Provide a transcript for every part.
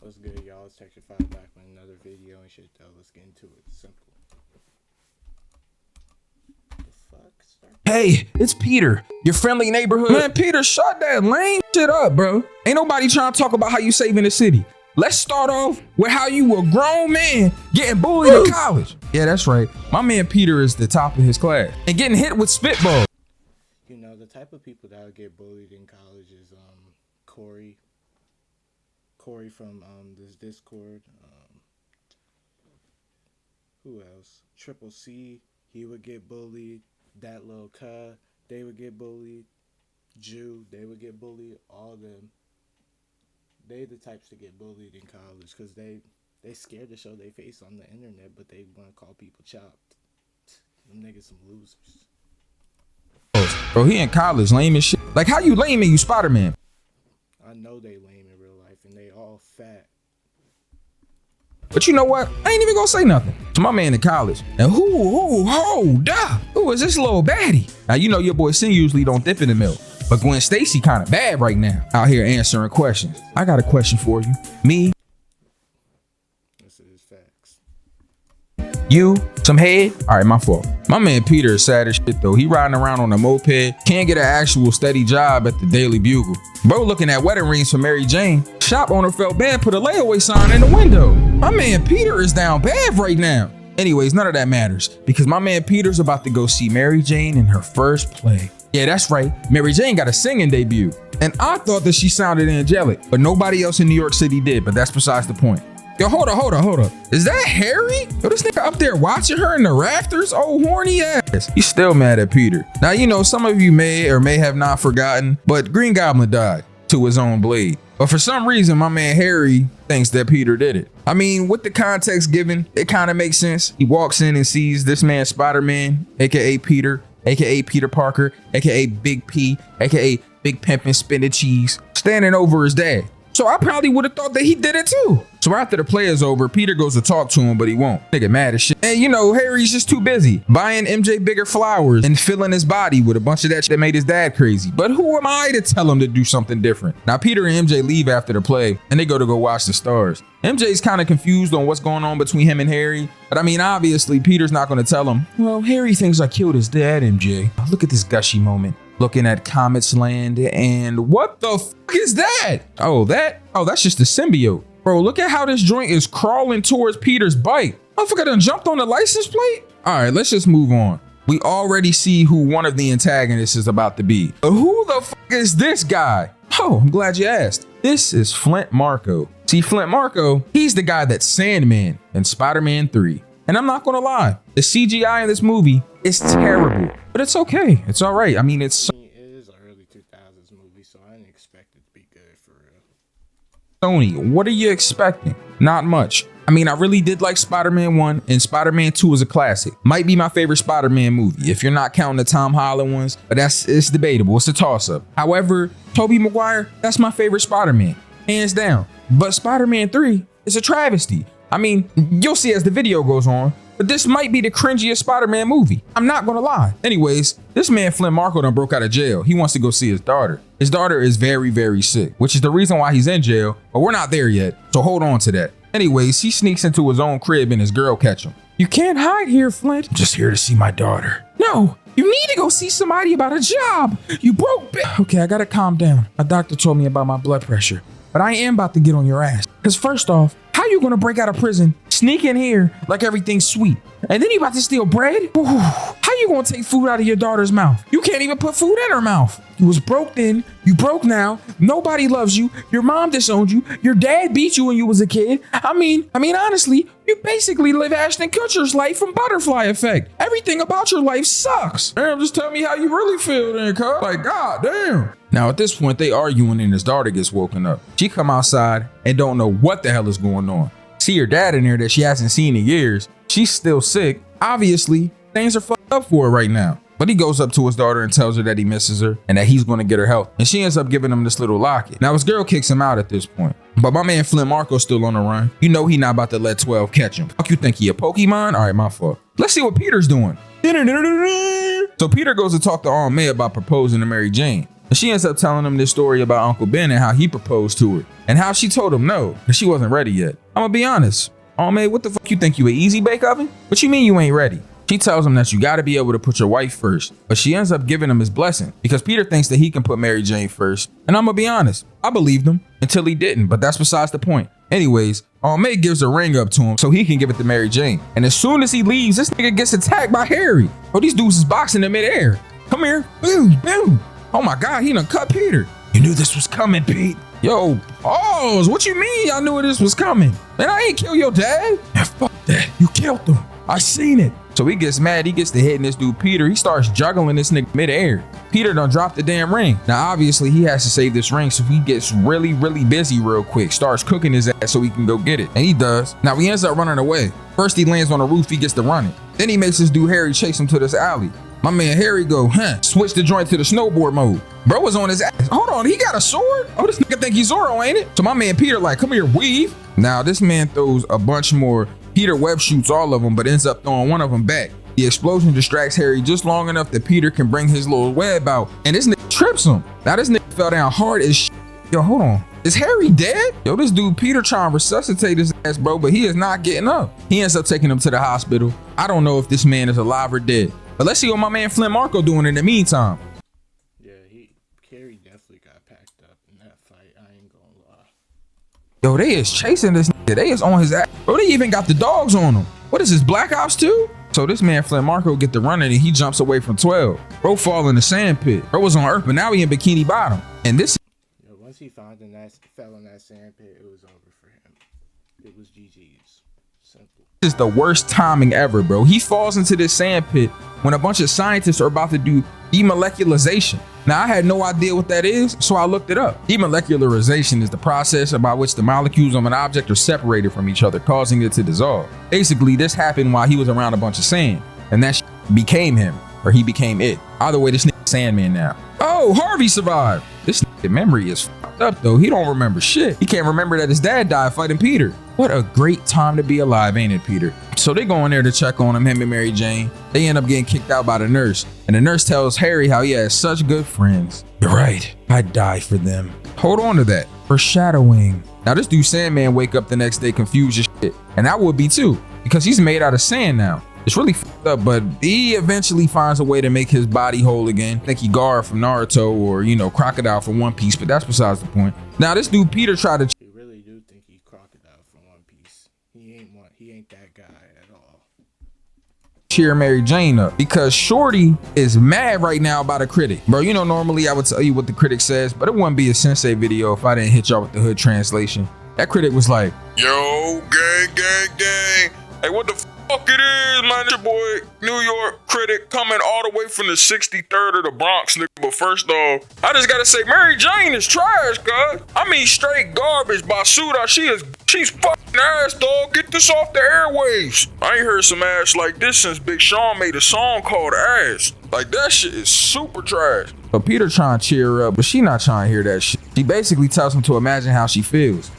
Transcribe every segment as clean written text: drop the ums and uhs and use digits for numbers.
What's good, y'all? It's Texture 5 back with another video and shit, though. Let's get into it. Simple. The fuck? Hey, it's Peter, your friendly neighborhood. Man, Peter, shut that lame shit up, bro. Ain't nobody trying to talk about how you saving the city. Let's start off with how you a grown man getting bullied in college. Yeah, that's right. My man Peter is the top of his class and getting hit with spitballs. You know, the type of people that get bullied in college is Corey from this Discord. Who else? Triple C, he would get bullied. That little cuh, they would get bullied. Jew, they would get bullied. All of them. They the types to get bullied in college because they scared to show their face on the internet, but they want to call people chopped. Them niggas some losers. Bro, he in college, lame as shit. Like, how you lame and you Spider-Man? I know they lame in real life and they all fat. But you know what? I ain't even gonna say nothing to my man in college. And who is this little baddie? Now, you know your boy Sin usually don't dip in the milk, but Gwen Stacy kind of bad right now out here answering questions. I got a question for you. Me, This is facts. you, some head? All right, my fault. My man Peter is sad as shit though. He riding around on a moped, can't get an actual steady job at the Daily Bugle. Bro looking at wedding rings for Mary Jane. Shop owner felt bad, put a layaway sign in the window. My man Peter is down bad right now. Anyways, none of that matters because my man Peter's about to go see Mary Jane in her first play. Yeah, that's right. Mary Jane got a singing debut. And I thought that she sounded angelic, but nobody else in New York City did, but that's besides the point. Yo, hold up. Is that Harry? Yo, this nigga up there watching her in the rafters? Oh, horny ass. He's still mad at Peter. Now, you know, some of you may or may have not forgotten, but Green Goblin died to his own blade. But for some reason, my man Harry thinks that Peter did it. I mean, with the context given, it kind of makes sense. He walks in and sees this man Spider-Man, aka Peter, aka Peter Parker, aka Big P, aka Big Pimpin' Spinach Cheese, standing over his dad. So I probably would have thought that he did it too. So after the play is over, Peter goes to talk to him, but he won't. Nigga mad as shit. And you know, Harry's just too busy buying MJ bigger flowers and filling his body with a bunch of that shit that made his dad crazy. But who am I to tell him to do something different? Now Peter and MJ leave after the play and they go watch the stars. MJ's kind of confused on what's going on between him and Harry. But I mean, obviously Peter's not going to tell him, well, Harry thinks I killed his dad, MJ. Look at this gushy moment. Looking at Comet's Land, and what the fuck is that? Oh, that's just a symbiote. Bro, look at how this joint is crawling towards Peter's bike. Motherfucker done jumped on the license plate? All right, let's just move on. We already see who one of the antagonists is about to be. Who the fuck is this guy? Oh, I'm glad you asked. This is Flint Marko. See, Flint Marko, he's the guy that's Sandman in Spider-Man 3. And I'm not gonna lie, the CGI in this movie is terrible, but it's okay. It's all right. I mean, it is an early 2000s movie, so I didn't expect it to be good for real. Sony, what are you expecting? Not much. I mean, I really did like Spider-Man 1 and Spider-Man 2 is a classic. Might be my favorite Spider-Man movie if you're not counting the Tom Holland ones, but it's debatable. It's a toss-up. However, Tobey Maguire, that's my favorite Spider-Man, hands down. But Spider-Man 3 is a travesty. I mean, you'll see as the video goes on, but this might be the cringiest Spider-Man movie. I'm not gonna lie. Anyways, this man Flint Marko done broke out of jail. He wants to go see his daughter. His daughter is very, very sick, which is the reason why he's in jail, but we're not there yet, so hold on to that. Anyways, he sneaks into his own crib and his girl catch him. You can't hide here, Flint. I'm just here to see my daughter. No, you need to go see somebody about a job. You broke Okay, I gotta calm down. My doctor told me about my blood pressure, but I am about to get on your ass. Because first off, how you gonna break out of prison, sneak in here like everything's sweet, and then you about to steal bread? Ooh, how you gonna take food out of your daughter's mouth? You can't even put food in her mouth. You was broke then, you broke now, nobody loves you, your mom disowned you, your dad beat you when you was a kid. I mean, honestly, you basically live Ashton Kutcher's life from Butterfly Effect. Everything about your life sucks. Damn, just tell me how you really feel then, cuz. Like, god damn. Now at this point, they arguing and his daughter gets woken up. She come outside and don't know what the hell is going on. See her dad in there that she hasn't seen in years. She's still sick. Obviously, things are fucked up for her right now. But he goes up to his daughter and tells her that he misses her and that he's going to get her help. And she ends up giving him this little locket. Now his girl kicks him out at this point. But my man Flint Marko's still on the run. You know he not about to let 12 catch him. Fuck, you think he a Pokemon? All right, my fault. Let's see what Peter's doing. So Peter goes to talk to Aunt May about proposing to Mary Jane. And she ends up telling him this story about Uncle Ben and how he proposed to her and how she told him no because she wasn't ready yet. I'm gonna be honest. Oh man, what the fuck you think, you an easy bake oven? What you mean you ain't ready? She tells him that you gotta be able to put your wife first, but she ends up giving him his blessing because Peter thinks that he can put Mary Jane first. And I'm gonna be honest, I believed him until he didn't, but that's besides the point. Anyways, May gives a ring up to him so he can give it to Mary Jane. And as soon as he leaves, this nigga gets attacked by Harry. Oh, these dudes is boxing in midair. Come here, boom, boom. Oh my God, he done cut Peter. You knew this was coming, Pete. Yo, pause, what you mean y'all knew this was coming? Man, I ain't kill your dad. Man, fuck that, you killed him. I seen it. So he gets mad, he gets to hitting this dude Peter. He starts juggling this nigga midair. Peter done dropped the damn ring. Now obviously he has to save this ring, so he gets really busy real quick. Starts cooking his ass so he can go get it. And he does. Now he ends up running away. First he lands on the roof, he gets to running. Then he makes this dude Harry chase him to this alley. My man Harry go, switch the joint to the snowboard mode. Bro was on his ass. Hold on, he got a sword? Oh, this nigga think he's Zorro, ain't it? So my man Peter like, come here, weave. Now this man throws a bunch more. Peter web shoots all of them, but ends up throwing one of them back. The explosion distracts Harry just long enough that Peter can bring his little web out, and this nigga trips him. Now this nigga fell down hard as shit. Yo, hold on. Is Harry dead? Yo, this dude Peter trying to resuscitate his ass, bro, but he is not getting up. He ends up taking him to the hospital. I don't know if this man is alive or dead, but let's see what my man Flint Marko doing in the meantime. Yeah, Harry definitely got packed up in that fight. I ain't gonna lie. Yo, they is chasing this nigga. They is on his ass. Bro, they even got the dogs on him. What is this, Black Ops 2? So this man Flint Marko get the running and he jumps away from 12. Bro fall in the sand pit. Bro was on Earth, but now he in Bikini Bottom. And this. Yo, once he fell in that sand pit, it was over for him. It was GG's. Simple. This is the worst timing ever, bro. He falls into this sand pit when a bunch of scientists are about to do demolecularization. Now, I had no idea what that is, so I looked it up. Demolecularization is the process by which the molecules of an object are separated from each other, causing it to dissolve. Basically, this happened while he was around a bunch of sand, and that became him, or he became it. Either way, this nigga Sandman now. Oh, Harvey survived. This nigga memory is fucked up, though. He don't remember shit. He can't remember that his dad died fighting Peter. What a great time to be alive, ain't it, Peter? So they go in there to check on him and Mary Jane. They end up getting kicked out by the nurse. And the nurse tells Harry how he has such good friends. You're right, I'd die for them. Hold on to that. Foreshadowing. Now this dude Sandman wake up the next day confused as shit. And I would be too, because he's made out of sand now. It's really fucked up, but he eventually finds a way to make his body whole again. I think he Gaara from Naruto or, Crocodile from One Piece, but that's besides the point. Now this dude Peter tried to really do think he Crocodile from One Piece. He ain't that guy at all. cheer Mary Jane up because Shorty is mad right now about a critic. Bro, normally I would tell you what the critic says, but it wouldn't be a Sensei video if I didn't hit y'all with the hood translation. That critic was like, yo, gang, gang, gang. Hey, what the fuck it is, man? It's your boy, New York critic, coming all the way from the 63rd of the Bronx, nigga. But first off, I just gotta say, Mary Jane is trash, cuz. I mean, straight garbage. Basuda, she's fucking ass, dog. Get this off the airwaves. I ain't heard some ass like this since Big Sean made a song called Ass. Like, that shit is super trash. but Peter trying to cheer her up, but she not trying to hear that shit. She basically tells him to imagine how she feels.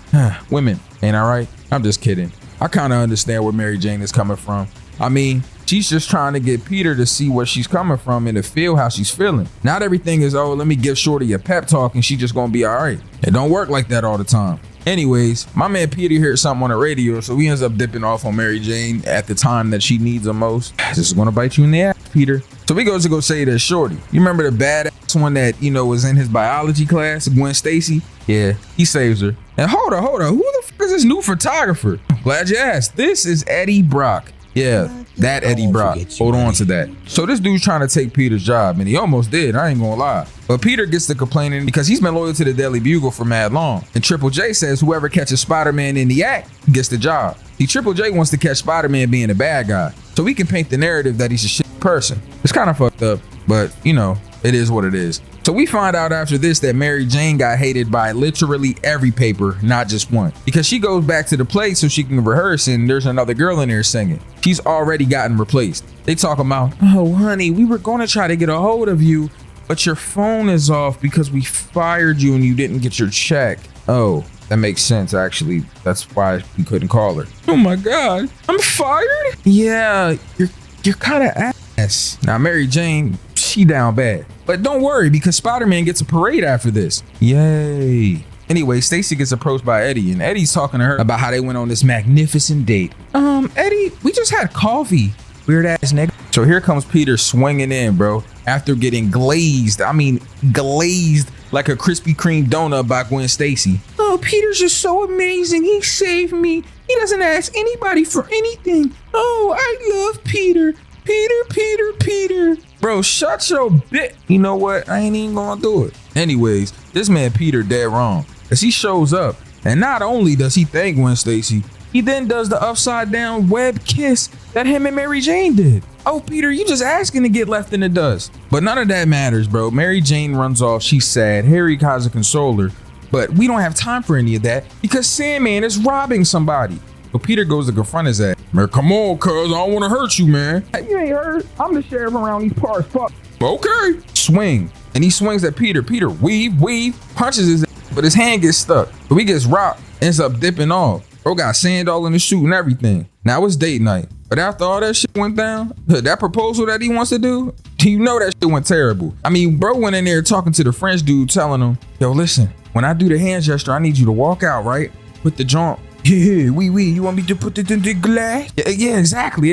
Women, ain't I right? I'm just kidding. I kind of understand where Mary Jane is coming from. I mean, she's just trying to get Peter to see where she's coming from and to feel how she's feeling. Not everything is, oh, let me give Shorty a pep talk and she just gonna be all right. It don't work like that all the time. Anyways, my man Peter heard something on the radio, so he ends up dipping off on Mary Jane at the time that she needs him most. This is gonna bite you in the ass, Peter. So he goes to go say that Shorty. You remember the badass one that, was in his biology class, Gwen Stacy? Yeah, he saves her. And hold on. Who the fuck is this new photographer? Glad you asked. This is Eddie Brock. Yeah, that Eddie Brock. Hold on to that. So this dude's trying to take Peter's job, and he almost did, I ain't gonna lie. But Peter gets to complaining because he's been loyal to the Daily Bugle for mad long. And Triple J says whoever catches Spider-Man in the act gets the job. See, Triple J wants to catch Spider-Man being a bad guy, so we can paint the narrative that he's a shit person. It's kind of fucked up, but it is what it is. So we find out after this that Mary Jane got hated by literally every paper, not just one. Because she goes back to the place so she can rehearse and there's another girl in there singing. She's already gotten replaced. They talk about, oh honey, we were gonna try to get a hold of you, but your phone is off because we fired you and you didn't get your check. Oh, that makes sense actually. That's why we couldn't call her. Oh my God, I'm fired? Yeah, you're kind of ass. Now Mary Jane, she down bad. But don't worry, because Spider-Man gets a parade after this. Yay. Anyway, Stacy gets approached by Eddie, and Eddie's talking to her about how they went on this magnificent date. Eddie, we just had coffee. Weird ass nigga. So here comes Peter swinging in, bro, after getting glazed. I mean, glazed like a Krispy Kreme donut by Gwen Stacy. Oh, Peter's just so amazing. He saved me. He doesn't ask anybody for anything. Oh, I love Peter. Peter. Bro, shut your bit. You know what? I ain't even gonna do it. Anyways, this man Peter dead wrong. As he shows up, and not only does he thank Gwen Stacy, he then does the upside down web kiss that him and Mary Jane did. Oh, Peter, you just asking to get left in the dust. But none of that matters, bro. Mary Jane runs off. She's sad. Harry tries to console her. But we don't have time for any of that because Sandman is robbing somebody. So Peter goes to confront his ass. Man, come on, cuz. I don't want to hurt you, man. You ain't hurt. I'm the sheriff around these parts. Fuck. Okay. Swing. And he swings at Peter. Peter weave, punches his ass, but his hand gets stuck. So he gets rocked, ends up dipping off. Bro got sand all in the chute and everything. Now it's date night. But after all that shit went down, that proposal that he wants to do, you know that shit went terrible. I mean, bro went in there talking to the French dude, telling him, yo, listen, when I do the hand gesture, I need you to walk out, right? Put the jump. Yeah, oui. You want me to put it in the glass? Yeah, exactly.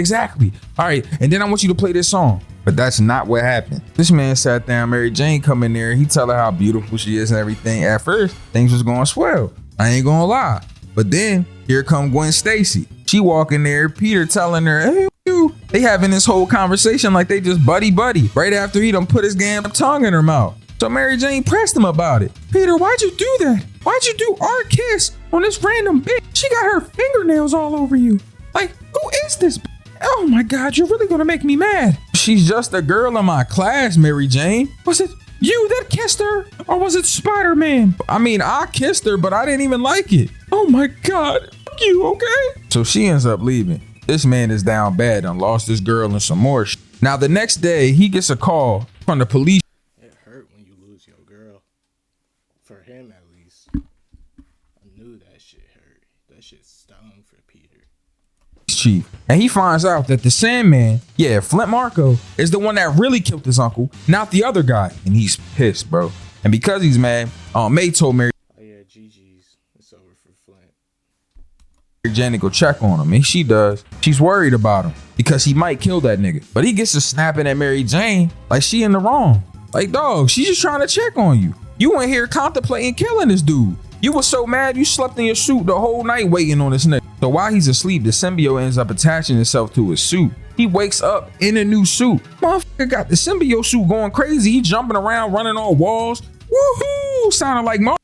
All right, and then I want you to play this song. But that's not what happened. This man sat down, Mary Jane come in there, he tell her how beautiful she is and everything. At first, things was going swell. I ain't gonna lie. But then, here come Gwen Stacy. She walk in there, Peter telling her, hey, you. They having this whole conversation like they just buddy. Right after he done put his damn tongue in her mouth. So Mary Jane pressed him about it. Peter, why'd you do that? Why'd you do our kiss on this random bitch? She got her fingernails all over you. Like, who is this bitch? Oh my God, you're really gonna make me mad. She's just a girl in my class, Mary Jane. Was it you that kissed her? Or was it Spider-Man? I mean, I kissed her, but I didn't even like it. Oh my God, fuck you, okay? So she ends up leaving. This man is down bad and lost his girl and some more shit. Now the next day, he gets a call from the police. It hurt when you lose your girl. For him, at least. I knew that shit hurt. That shit stung for Peter. Chief, and he finds out that the Sandman, Flint Marko, is the one that really killed his uncle, not the other guy, and he's pissed, bro. And because he's mad, May told Mary GG's, it's over for Flint. Jane to go check on him, and she does. She's worried about him because he might kill that nigga, but he gets to snapping at Mary Jane like she in the wrong. Like, dog, she's just trying to check on you. You went here contemplating killing this dude. You were so mad you slept in your suit the whole night waiting on this nigga. So while he's asleep, the symbiote ends up attaching itself to his suit. He wakes up in a new suit. Motherfucker got the symbiote suit going crazy. He jumping around, running on walls. Woohoo! Sounding like Mario.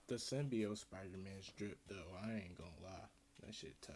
The symbiote Spider-Man's drip, though. I ain't gonna lie. That shit tough.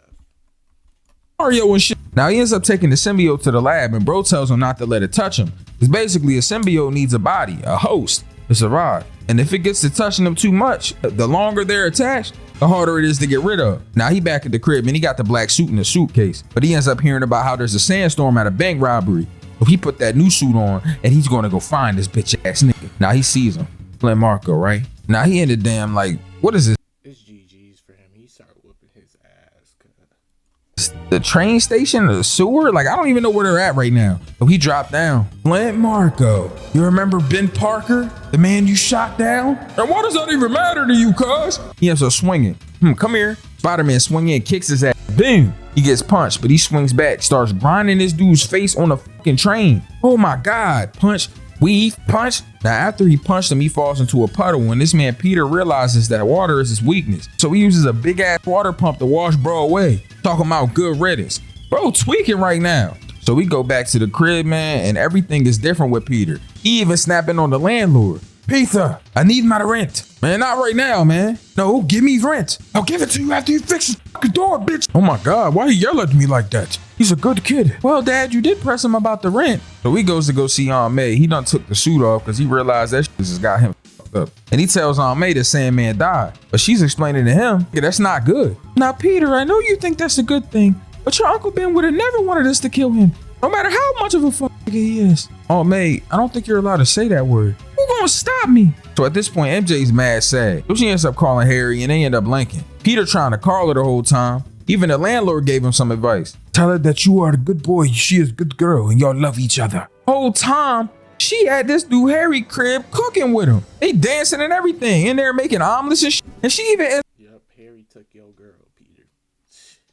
And shit. Now he ends up taking the symbiote to the lab, and bro tells him not to let it touch him. Because basically a symbiote needs a body, a host, to survive. And if it gets to touching them too much, the longer they're attached, the harder it is to get rid of. Now he back at the crib and he got the black suit in the suitcase, but he ends up hearing about how there's a sandstorm at a bank robbery. So he put that new suit on and he's gonna go find this bitch ass nigga. Now he sees him, Flint Marko, right? Now he ended damn like, what is this? It's GG's for him. He started whooping his ass. The train station or the sewer? Like, I don't even know where they're at right now. So he dropped down. Flint Marko, you remember Ben Parker, the man you shot down? And why does that even matter to you, cuz? He ends up swinging. Come here. Spider-Man swinging and kicks his ass. Boom. He gets punched, but he swings back, starts grinding this dude's face on the fucking train. Oh my God. Punch, weave, punch. Now after he punched him, he falls into a puddle and this man Peter realizes that water is his weakness. So he uses a big ass water pump to wash bro away. Talking about good riddance. Bro tweaking right now. So we go back to the crib, man, and everything is different with Peter. He even snapping on the landlord. Peter, I need my rent. Man, not right now, man. No, give me rent. I'll give it to you after you fix the fucking door, bitch. Oh my God, why he yell at me like that? He's a good kid. Well, Dad, you did press him about the rent. So he goes to go see Aunt May. He done took the suit off because he realized that shit just got him fucked up. And he tells Aunt May that Sandman died. But she's explaining to him, that's not good. Now, Peter, I know you think that's a good thing, but your Uncle Ben would have never wanted us to kill him, no matter how much of a fuck he is. Aunt May, I don't think you're allowed to say that word. Who gonna stop me? So at this point, MJ's mad sad. So she ends up calling Harry and they end up linking. Peter trying to call her the whole time. Even the landlord gave him some advice. Tell her that you are a good boy, she is a good girl, and y'all love each other. Whole time, she she at this dude Harry crib cooking with him. They dancing and everything in there making omelets and shit. And she even Yup, Harry took your girl, Peter.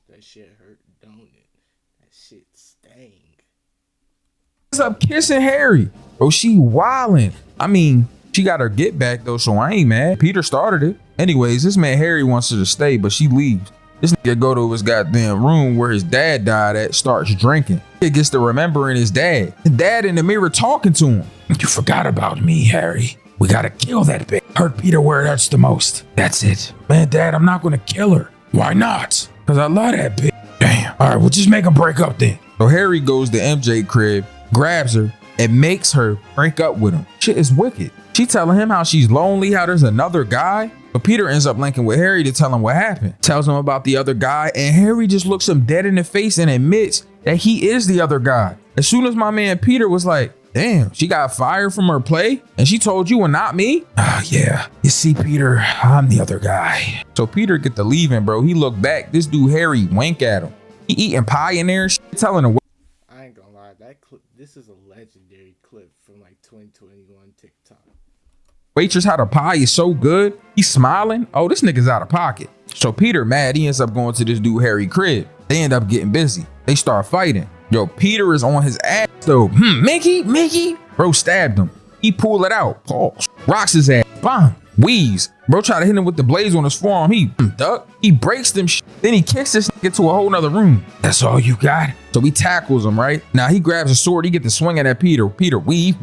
That shit hurt, don't it? That shit sting. ends up kissing Harry. Bro, she wildin'. I mean, she got her get back though, so I ain't mad. Peter started it. Anyways, this man Harry wants her to stay, but she leaves. This nigga go to his goddamn room where his dad died at, starts drinking. He gets to remembering his dad. The dad in the mirror talking to him. You forgot about me, Harry. We gotta kill that bitch. Hurt Peter where it hurts the most. That's it. Man, Dad, I'm not gonna kill her. Why not? Cause I love that bitch. Damn. All right, we'll just make them break up then. So Harry goes to MJ crib, grabs her, and makes her break up with him. Shit is wicked. She telling him how she's lonely, how there's another guy. But Peter ends up linking with Harry to tell him what happened. Tells him about the other guy, and Harry just looks him dead in the face and admits that he is the other guy. As soon as my man Peter was like, damn, she got fired from her play and she told you and not me? Yeah. You see, Peter, I'm the other guy. So Peter get to leaving, bro. He looked back. This dude Harry wink at him. He eating pie in there and shit, telling him. I ain't gonna lie, that clip, this is a legendary clip from like 2021 TikTok. Waitress, how the pie is so good. He's smiling. Oh, this nigga's out of pocket. So Peter mad, he ends up going to this dude Harry crib. They end up getting busy. They start fighting. Yo, Peter is on his ass though. Mickey. Bro stabbed him. He pulled it out. Pause. Rocks his ass. Bam. Weaves. Bro tried to hit him with the blades on his forearm. He duck. He breaks them shit. Then he kicks this nigga to a whole nother room. That's all you got? So he tackles him, right? Now he grabs a sword. He get to swinging at Peter. Peter weave.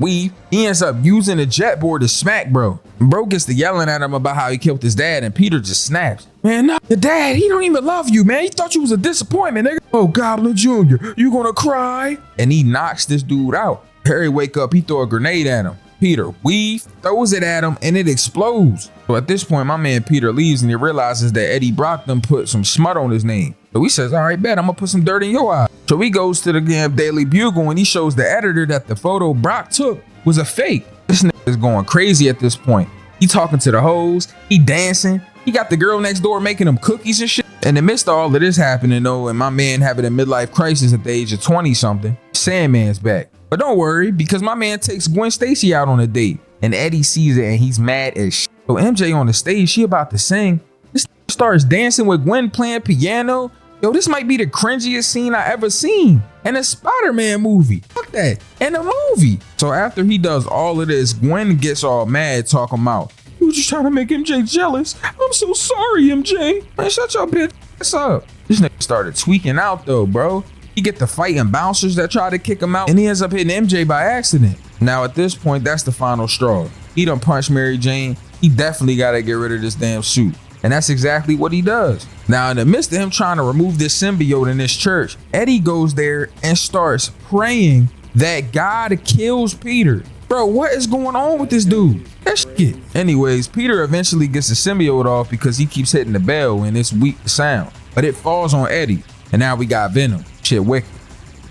He ends up using the jet board to smack bro. Bro gets to yelling at him about how he killed his dad, and Peter just snaps. Man, no, your dad, he don't even love you, man. He thought you was a disappointment, nigga. Oh, Goblin Jr., you gonna cry? And he knocks this dude out. Harry wake up, he throw a grenade at him. Peter weave, throws it at him, and it explodes. So at this point, my man Peter leaves and he realizes that Eddie Brock done put some smut on his name. So he says, all right, bet, I'm gonna put some dirt in your eye. So he goes to the damn Daily Bugle and he shows the editor that the photo Brock took was a fake. This nigga is going crazy at this point. He talking to the hoes, he dancing. He got the girl next door making him cookies and shit. In the midst of all of this happening though, and my man having a midlife crisis at the age of 20 something, Sandman's back. But don't worry, because my man takes Gwen Stacy out on a date, and Eddie sees it and he's mad as shit. So MJ on the stage, she about to sing. This starts dancing with Gwen playing piano. Yo, this might be the cringiest scene I ever seen in a Spider-Man movie. Fuck that, in a movie. So after he does all of this, Gwen gets all mad talking about, you were just trying to make MJ jealous. I'm so sorry, MJ. Man, shut your bitch ass up. This nigga started tweaking out though, bro. He get to fighting bouncers that try to kick him out, and he ends up hitting MJ by accident. Now at this point, that's the final straw. He done punched Mary Jane. He definitely gotta get rid of this damn suit. And that's exactly what he does. Now in the midst of him trying to remove this symbiote in this church, Eddie goes there and starts praying that God kills Peter. Bro, what is going on with this dude? That shit. Anyways, Peter eventually gets the symbiote off because he keeps hitting the bell and it's weak to sound. But it falls on Eddie. And now we got Venom. Shit wicked.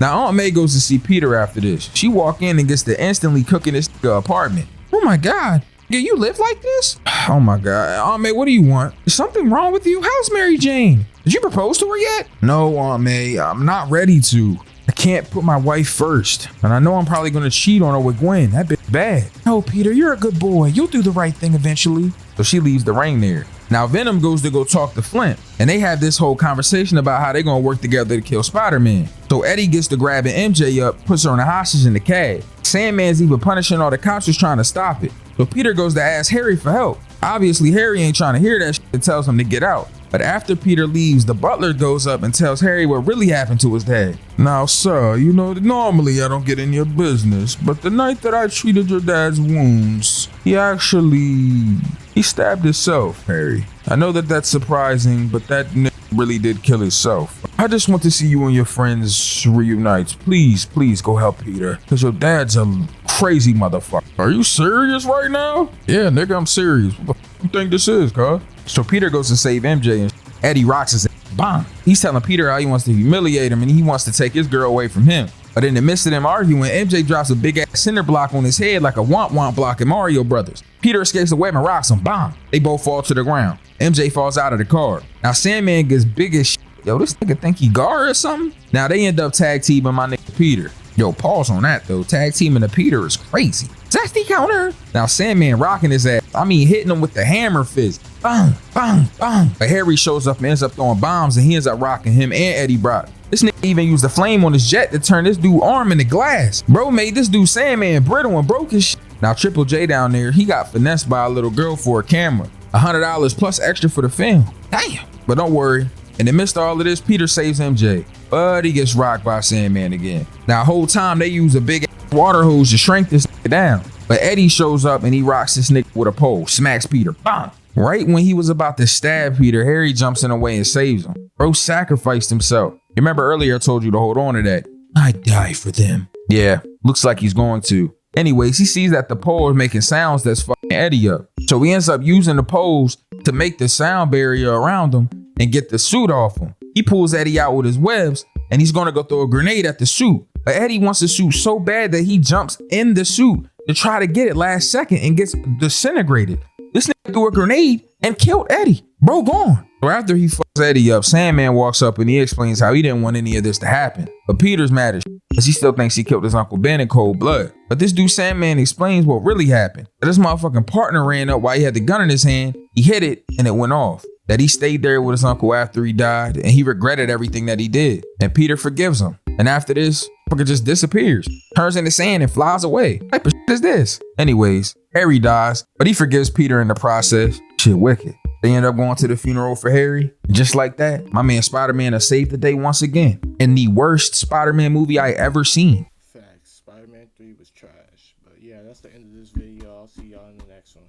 Now Aunt May goes to see Peter after this. She walk in and gets to instantly cook in this apartment. Oh my God. Yeah, you live like this? Oh my God. Aunt May, what do you want? Is something wrong with you? How's Mary Jane? Did you propose to her yet? No, Aunt May, I'm not ready to. I can't put my wife first. And I know I'm probably gonna cheat on her with Gwen. That bitch bad. No, Peter, you're a good boy. You'll do the right thing eventually. So she leaves the ring there. Now Venom goes to go talk to Flint, and they have this whole conversation about how they're gonna work together to kill Spider-Man. So Eddie gets to grabbing MJ up, puts her in a hostage in the cab. Sandman's even punishing all the cops who's trying to stop it. So Peter goes to ask Harry for help. Obviously Harry ain't trying to hear that shit and tells him to get out. But after Peter leaves, the butler goes up and tells Harry what really happened to his dad. Now, sir, you know, normally I don't get in your business, but the night that I treated your dad's wounds, he stabbed himself, Harry. I know that that's surprising, but that nigga really did kill himself. I just want to see you and your friends reunite. Please go help Peter, because your dad's a crazy motherfucker. Are you serious right now? Yeah, nigga, I'm serious. What the fuck you think this is, cuz? So Peter goes to save MJ and Eddie rocks his bomb. He's telling Peter how he wants to humiliate him and he wants to take his girl away from him. But in the midst of them arguing, MJ drops a big ass cinder block on his head like a womp block in Mario Brothers. Peter escapes the web and rocks him. Bomb. They both fall to the ground. MJ falls out of the car. Now Sandman gets big as shit. Yo, this nigga think he Gar or something? Now they end up tag teaming my nigga Peter. Yo, pause on that though. Tag teaming to Peter is crazy. Zesty counter. Now Sandman rocking his ass. I mean, hitting him with the hammer fist. Bang, bang, bang. But Harry shows up and ends up throwing bombs, and he ends up rocking him and Eddie Brock. This nigga even used the flame on his jet to turn this dude arm into glass. Bro made this dude Sandman brittle and broke his shit. Now Triple J down there, he got finessed by a little girl for a camera. $100 plus extra for the film. Damn. But don't worry. In the midst of all of this, Peter saves MJ. But he gets rocked by Sandman again. Now, whole time they use a big water hose to shrink this nigga down. But Eddie shows up and he rocks this nigga with a pole, smacks Peter. Bang! Right when he was about to stab Peter, Harry jumps in the way and saves him. Bro sacrificed himself. You remember earlier I told you to hold on to that. I die for them. Yeah, looks like he's going to. Anyways, he sees that the pole is making sounds that's fucking Eddie up. So he ends up using the poles to make the sound barrier around him and get the suit off him. He pulls Eddie out with his webs and he's gonna go throw a grenade at the suit. But Eddie wants the suit so bad that he jumps in the suit to try to get it last second and gets disintegrated. This nigga threw a grenade and killed Eddie. Bro gone. So after he fucks Eddie up, Sandman walks up and he explains how he didn't want any of this to happen. But Peter's mad as shit because he still thinks he killed his Uncle Ben in cold blood. But this dude Sandman explains what really happened. That his motherfucking partner ran up while he had the gun in his hand. He hit it and it went off. That he stayed there with his uncle after he died and he regretted everything that he did. And Peter forgives him. And after this, fucker just disappears, turns into sand and flies away. What type of shit is this? Anyways, Harry dies, but he forgives Peter in the process. Shit wicked. They end up going to the funeral for Harry. Just like that, my man Spider-Man has saved the day once again. In the worst Spider-Man movie I ever seen. Facts. Spider-Man 3 was trash. But yeah, that's the end of this video. I'll see y'all in the next one.